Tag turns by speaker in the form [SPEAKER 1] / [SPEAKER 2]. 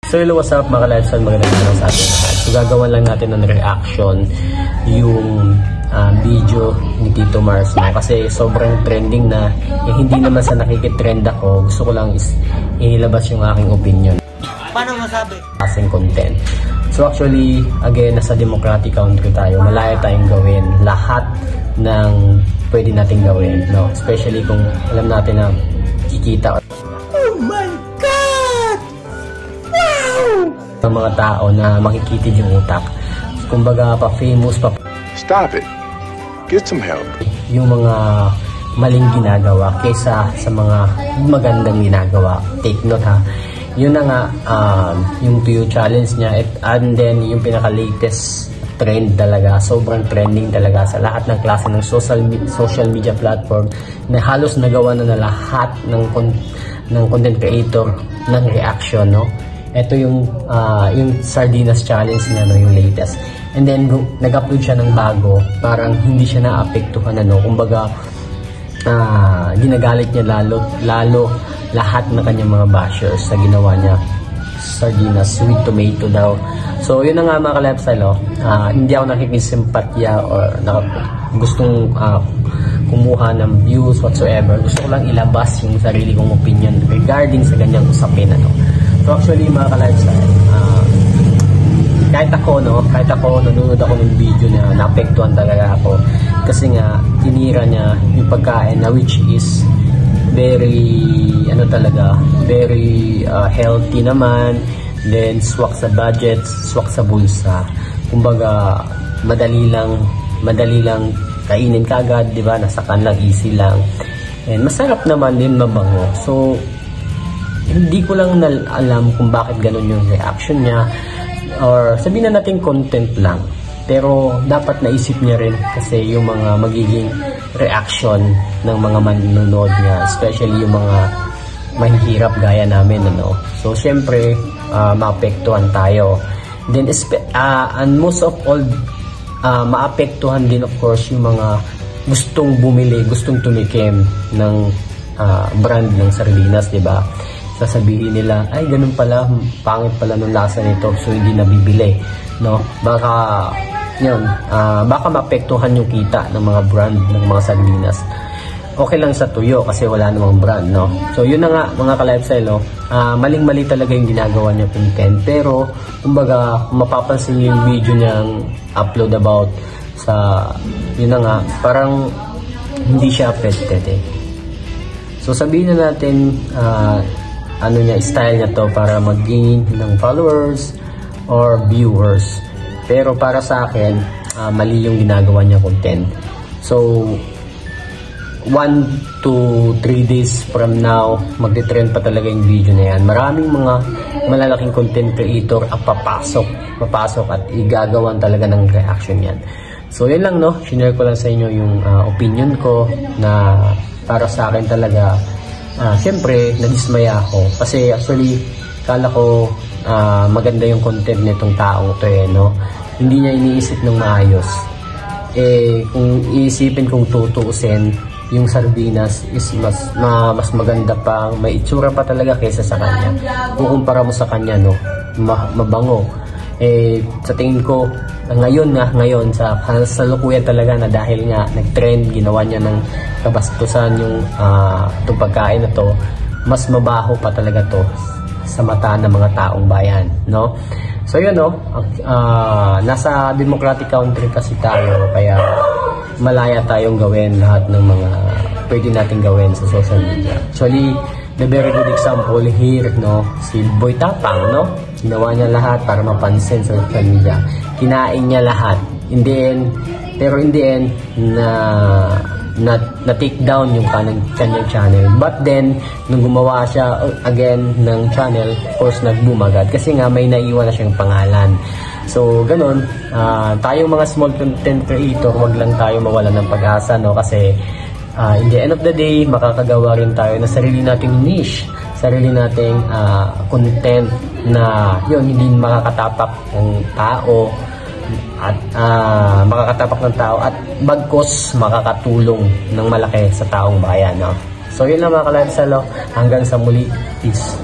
[SPEAKER 1] So hello, what's up mga ka-lifestyle, magandang araw sa ating lahat. So gagawan lang natin ng reaction yung video ni Tito Mars, no? Kasi sobrang trending na, hindi naman sa nakikitrend ako, gusto ko lang inilabas yung aking opinion.
[SPEAKER 2] Paano masabi?
[SPEAKER 1] Kasing content. So actually, again, nasa democratic country tayo, malaya tayong gawin lahat ng pwede nating gawin, no? Especially kung alam natin na kikita.
[SPEAKER 2] Oh my God! Wow!
[SPEAKER 1] Ng mga tao na makikitid yung utak. Kumbaga, pa-famous,
[SPEAKER 3] Stop it. Get some help.
[SPEAKER 1] Yung mga maling ginagawa kaysa sa mga magandang ginagawa. Take note ha. Yun na nga, yung Tuyo Challenge niya. And then, yung pinaka-latest trend talaga. Sobrang trending talaga sa lahat ng klase ng social media platform na halos nagawa na lahat ng content creator ng reaction, no? Ito yung Sardinas Challenge niya, no, yung latest. And then nag-upload siya ng bago, parang hindi siya naapektuhan, ano, kumbaga ginagalit niya lalo lahat ng kanyang mga bashers sa ginawa niya. Sardinas, sweet tomato daw. So yun na nga mga ka-lifestyle, hindi ako nakikisimpatya or gustong kumuha ng views whatsoever. Gusto ko lang ilabas yung sarili kong opinion regarding sa ganyang usapin, ano. So actually mga ka-lifestyle, kahit ako nanonood ako ng video na naapektuhan talaga ako kasi nga tinira niya yung pagkain na which is very healthy naman, then swak sa budget, swak sa bulsa. Kumbaga madali lang kainin kagad, di ba? Nasa kan lang, easy lang. And masarap naman din, mabango. So hindi ko lang alam kung bakit ganun yung reaction niya, or sabihin na natin content lang, pero dapat naisip niya rin kasi yung mga magiging reaction ng mga manonood niya, especially yung mga mahihirap gaya namin, ano. So syempre maapektuhan tayo. Then and most of all, maapektuhan din of course yung mga gustong bumili, gustong tumikim ng brand ng sardinas, di ba? Sasabihin nila, ay ganun pala, pangit pala ng lasa nito, so hindi nabibili, no? Baka maapektuhan yung kita ng mga brand ng mga sardinas. Okay lang sa Tuyo kasi wala namang brand, no? So yun na nga mga ka-lifestyle, no? Maling-mali talaga yung ginagawa niya content, pero kumbaga mapapansin niyo yung video niyang upload about sa, yun na nga, parang hindi siya affected, eh. So sabihin na natin, style niya to para mag-gain ng followers or viewers. Pero para sa akin, mali yung ginagawa niya content. So 1 to 3 days from now, magte-trend pa talaga yung video na yan. Maraming mga malalaking content creator ang papasok at igagawan talaga ng reaction yan. So yun lang, no, share ko lang sa inyo yung opinion ko na para sa akin talaga. Siyempre, nadismaya ako kasi actually kala ko maganda yung content nitong taong to, eh, no? Hindi niya iniisip ng maayos. Kung iisipin, kung tutuusin, yung sardinas is mas maganda pa, may itsura pa talaga kaysa sa kanya. Kukumpara mo sa kanya, no, mabango. Sa tingin ko ngayon sa kasalukuyan talaga, na dahil nga nag-trend, ginawa niya ng kabastusan yung itong pagkain na to, mas mabaho pa talaga to sa mata ng mga taong bayan, no? So yun, no, nasa democratic country kasi tayo, kaya malaya tayong gawin lahat ng mga pwede nating gawin sa social media. Actually, the very good example here, no, si Boy Tapang, no? Ginawa niya lahat para mapansin sa social media. Kinain niya lahat. In the end, na take down yung kanyang channel. But then, nung gumawa siya again ng channel, of course, nagbumagat. Kasi nga, may naiwan na siyang pangalan. So, ganun. Tayong mga small content creator, wag lang tayo mawala ng pag-asa, no? Kasi, in the end of the day, makakagawa rin tayo na sarili nating niche, sarili nating content na yun, hindi makakatapak ng tao at bagkos makakatulong ng malaki sa taong bayan, no? So yun lang mga ka-lifestyle, hanggang sa muli, peace.